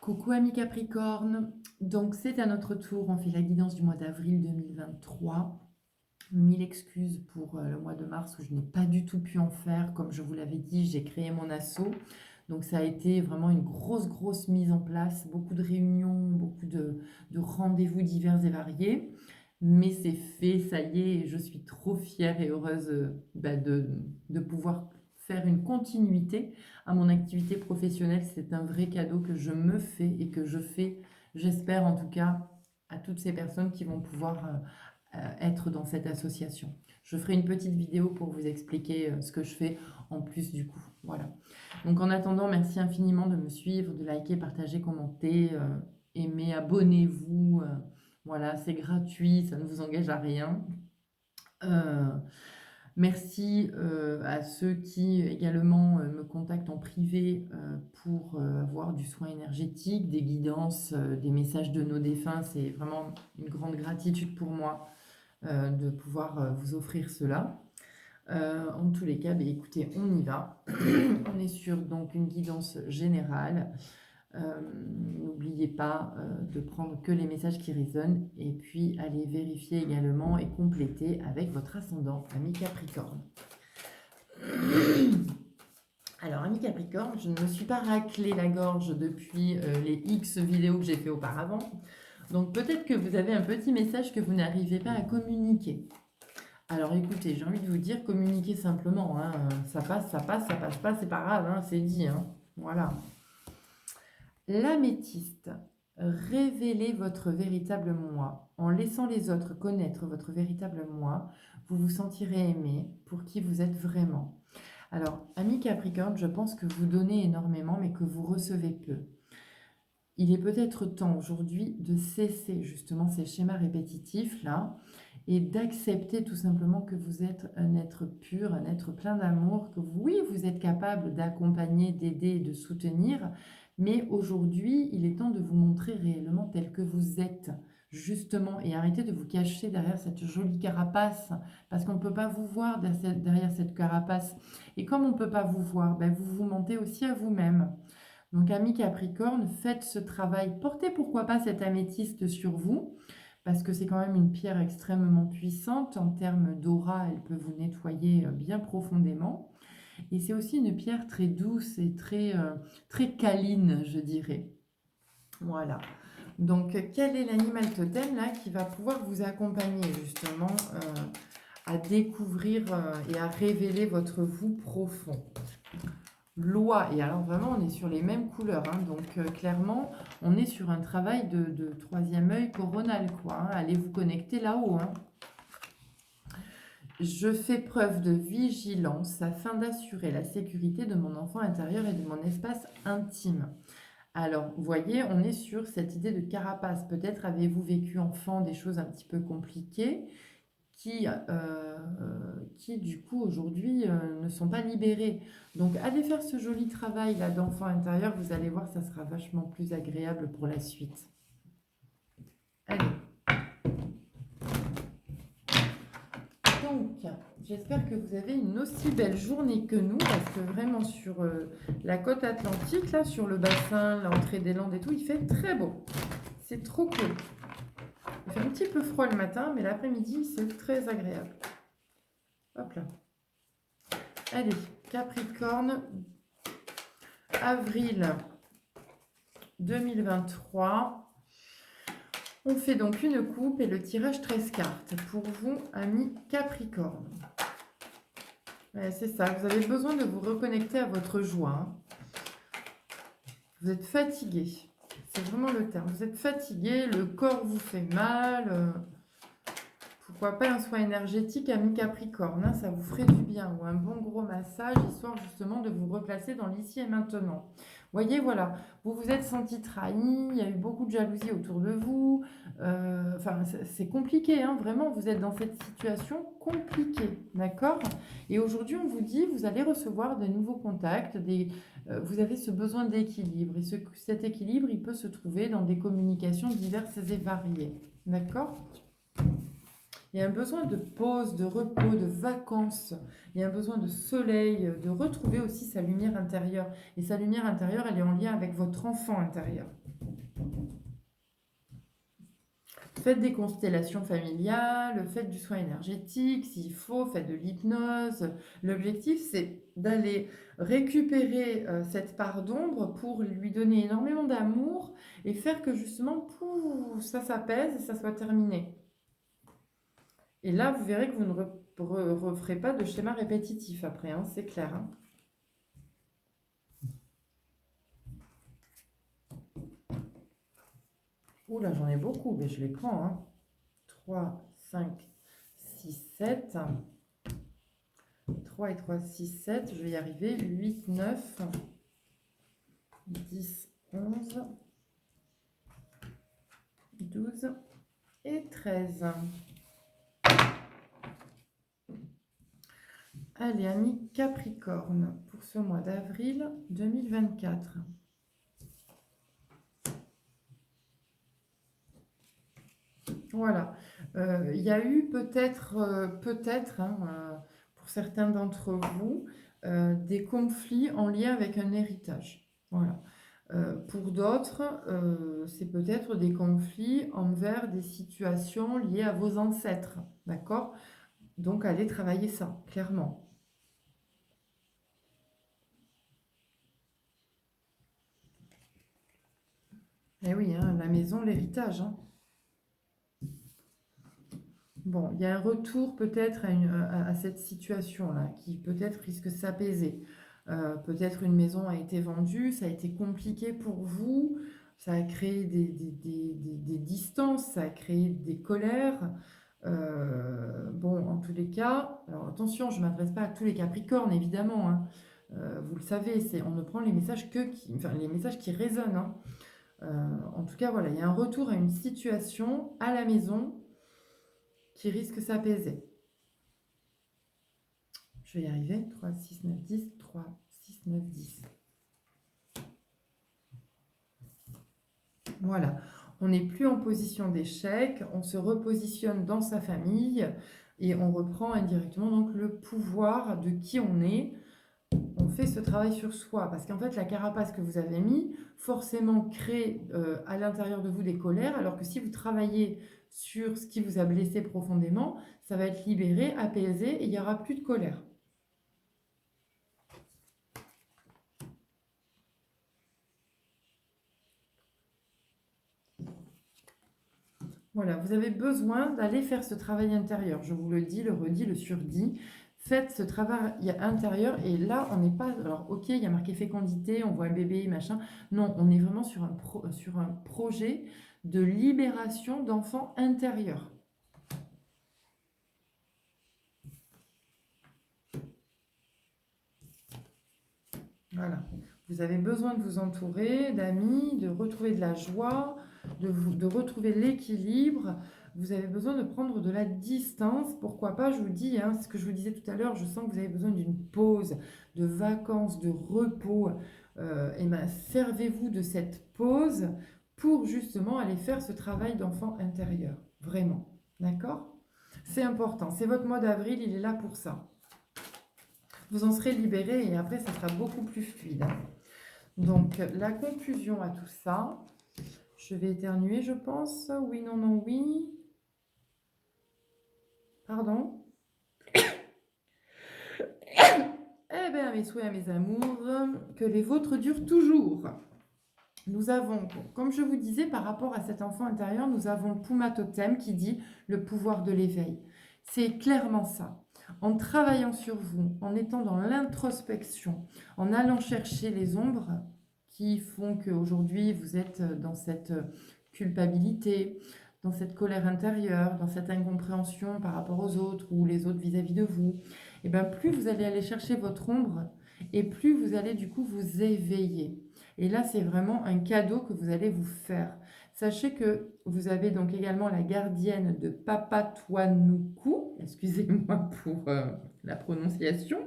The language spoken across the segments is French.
Coucou amis Capricorne, donc c'est à notre tour, on fait la guidance du mois d'avril 2023. Mille excuses pour le mois de mars où je n'ai pas du tout pu en faire, comme je vous l'avais dit, j'ai créé mon asso, donc ça a été vraiment une grosse mise en place, beaucoup de réunions, beaucoup de rendez-vous divers et variés, mais c'est fait, ça y est, et je suis trop fière et heureuse de pouvoir faire une continuité à mon activité professionnelle. C'est un vrai cadeau que je me fais et que je fais, j'espère en tout cas, à toutes ces personnes qui vont pouvoir être dans cette association. Je ferai une petite vidéo pour vous expliquer ce que je fais en plus du coup. Voilà. Donc en attendant, merci infiniment de me suivre, de liker, partager, commenter, aimer, abonnez-vous. Voilà, c'est gratuit, ça ne vous engage à rien. Euh, Merci à ceux qui également me contactent en privé pour avoir du soin énergétique, des guidances, des messages de nos défunts. C'est vraiment une grande gratitude pour moi de pouvoir vous offrir cela. En tous les cas, écoutez, on y va. On est sur donc une guidance générale. N'oubliez pas de prendre que les messages qui résonnent et puis allez vérifier également et compléter avec votre ascendant, ami Capricorne. Alors, ami Capricorne, je ne me suis pas raclé la gorge depuis les X vidéos que j'ai fait auparavant. Donc, peut-être que vous avez un petit message que vous n'arrivez pas à communiquer. Alors, écoutez, j'ai envie de vous dire, communiquez simplement. Hein. Ça passe pas, c'est pas grave, hein, c'est dit. Hein. Voilà. L'améthyste. Révélez votre véritable moi. En laissant les autres connaître votre véritable moi, vous vous sentirez aimé pour qui vous êtes vraiment. Alors, ami Capricorne, je pense que vous donnez énormément, mais que vous recevez peu. Il est peut-être temps aujourd'hui de cesser justement ces schémas répétitifs là et d'accepter tout simplement que vous êtes un être pur, un être plein d'amour, que oui, vous êtes capable d'accompagner, d'aider et de soutenir, mais aujourd'hui, il est temps de vous montrer réellement tel que vous êtes, justement, et arrêtez de vous cacher derrière cette jolie carapace, parce qu'on ne peut pas vous voir derrière cette carapace. Et comme on ne peut pas vous voir, vous vous mentez aussi à vous-même. Donc, ami Capricorne, faites ce travail. Portez pourquoi pas cette améthyste sur vous, parce que c'est quand même une pierre extrêmement puissante. En termes d'aura, elle peut vous nettoyer bien profondément. Et c'est aussi une pierre très douce et très câline, je dirais. Voilà. Donc, quel est l'animal totem là qui va pouvoir vous accompagner justement à découvrir et à révéler votre vous profond? Loi, et alors vraiment on est sur les mêmes couleurs, hein, donc clairement on est sur un travail de troisième œil coronal, quoi, hein. Allez vous connecter là-haut, hein. Je fais preuve de vigilance afin d'assurer la sécurité de mon enfant intérieur et de mon espace intime. Alors, vous voyez, on est sur cette idée de carapace. Peut-être avez-vous vécu enfant des choses un petit peu compliquées qui du coup, aujourd'hui, ne sont pas libérées. Donc, allez faire ce joli travail là d'enfant intérieur. Vous allez voir, ça sera vachement plus agréable pour la suite. Allez. Donc, j'espère que vous avez une aussi belle journée que nous, parce que vraiment sur la côte atlantique, là, sur le bassin, l'entrée des Landes et tout, il fait très beau. C'est trop cool. Il fait un petit peu froid le matin, mais l'après-midi, c'est très agréable. Hop là. Allez, Capricorne, avril 2023. On fait donc une coupe et le tirage 13 cartes pour vous, amis Capricorne. Ouais, c'est ça, vous avez besoin de vous reconnecter à votre joie. Hein. Vous êtes fatigué, c'est vraiment le terme. Vous êtes fatigué, le corps vous fait mal. Pourquoi pas un soin énergétique, ami Capricorne, hein, ça vous ferait du bien. Ou un bon gros massage, histoire justement de vous replacer dans l'ici et maintenant. Vous voyez, voilà, vous vous êtes senti trahi, il y a eu beaucoup de jalousie autour de vous. Enfin, c'est compliqué, hein, vraiment, vous êtes dans cette situation compliquée, d'accord? Et aujourd'hui, on vous dit, vous allez recevoir de nouveaux contacts, vous avez ce besoin d'équilibre. Et cet équilibre, il peut se trouver dans des communications diverses et variées, d'accord? Il y a un besoin de pause, de repos, de vacances. Il y a un besoin de soleil, de retrouver aussi sa lumière intérieure. Et sa lumière intérieure, elle est en lien avec votre enfant intérieur. Faites des constellations familiales, faites du soin énergétique, s'il faut, faites de l'hypnose. L'objectif, c'est d'aller récupérer cette part d'ombre pour lui donner énormément d'amour et faire que justement, pouf, ça s'apaise et ça soit terminé. Et là, vous verrez que vous ne referez pas de schéma répétitif après, hein, c'est clair. Hein. Ouh là, j'en ai beaucoup, mais je les prends. Hein. 3, 5, 6, 7. 3 et 3, 6, 7. Je vais y arriver. 8, 9, 10, 11, 12 et 13. Allez, amis Capricorne, pour ce mois d'avril 2024. Voilà. Il y a eu peut-être, pour certains d'entre vous, des conflits en lien avec un héritage. Voilà. Pour d'autres, c'est peut-être des conflits envers des situations liées à vos ancêtres. D'accord? Donc, allez travailler ça, clairement. Eh oui, hein, la maison, l'héritage. Hein. Bon, il y a un retour peut-être à cette situation-là qui peut-être risque de s'apaiser. Peut-être une maison a été vendue, ça a été compliqué pour vous, ça a créé des distances, ça a créé des colères. Bon, en tous les cas, alors attention, je ne m'adresse pas à tous les Capricornes, évidemment. Hein. Vous le savez, on ne prend les messages enfin, les messages qui résonnent. Hein. En tout cas, voilà, il y a un retour à une situation à la maison qui risque de s'apaiser. Je vais y arriver. 3, 6, 9, 10. 3, 6, 9, 10. Voilà. On n'est plus en position d'échec. On se repositionne dans sa famille et on reprend indirectement donc le pouvoir de qui on est. On fait ce travail sur soi parce qu'en fait, la carapace que vous avez mis forcément crée à l'intérieur de vous des colères, alors que si vous travaillez sur ce qui vous a blessé profondément, ça va être libéré, apaisé et il n'y aura plus de colère. Voilà, vous avez besoin d'aller faire ce travail intérieur. Je vous le dis, le redis, le surdis. Faites ce travail intérieur et là, on n'est pas... Alors, ok, il y a marqué fécondité, on voit un bébé, machin. Non, on est vraiment sur un projet de libération d'enfants intérieurs. Voilà. Vous avez besoin de vous entourer d'amis, de retrouver de la joie, de retrouver l'équilibre. Vous avez besoin de prendre de la distance. Pourquoi pas, je vous dis, hein, ce que je vous disais tout à l'heure, je sens que vous avez besoin d'une pause, de vacances, de repos. Et ben, servez-vous de cette pause pour justement aller faire ce travail d'enfant intérieur. Vraiment. D'accord? C'est important. C'est votre mois d'avril, il est là pour ça. Vous en serez libéré et après, ça sera beaucoup plus fluide. Donc, la conclusion à tout ça, je vais éternuer, je pense. Oui, non, non, oui. Pardon. Eh bien, mes souhaits à mes amours, que les vôtres durent toujours. Nous avons, comme je vous disais, par rapport à cet enfant intérieur, nous avons le Puma Totem qui dit le pouvoir de l'éveil. C'est clairement ça. En travaillant sur vous, en étant dans l'introspection, en allant chercher les ombres qui font qu'aujourd'hui vous êtes dans cette culpabilité, dans cette colère intérieure, dans cette incompréhension par rapport aux autres ou les autres vis-à-vis de vous, et bien plus vous allez aller chercher votre ombre et plus vous allez du coup vous éveiller. Et là, c'est vraiment un cadeau que vous allez vous faire. Sachez que vous avez donc également la gardienne de Papatuanuku, excusez-moi pour la prononciation.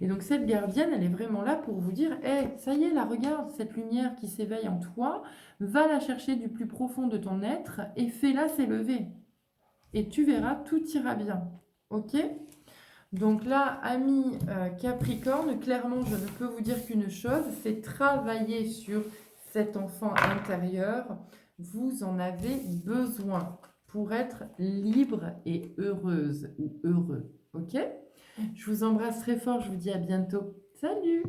Et donc cette gardienne, elle est vraiment là pour vous dire, hey, ça y est, là, regarde cette lumière qui s'éveille en toi, va la chercher du plus profond de ton être et fais-la s'élever. et tu verras, tout ira bien. OK? Donc là, amis Capricorne, clairement, je ne peux vous dire qu'une chose, c'est travailler sur cet enfant intérieur. Vous en avez besoin pour être libre et heureuse ou heureux. OK? Je vous embrasse très fort, je vous dis à bientôt. Salut!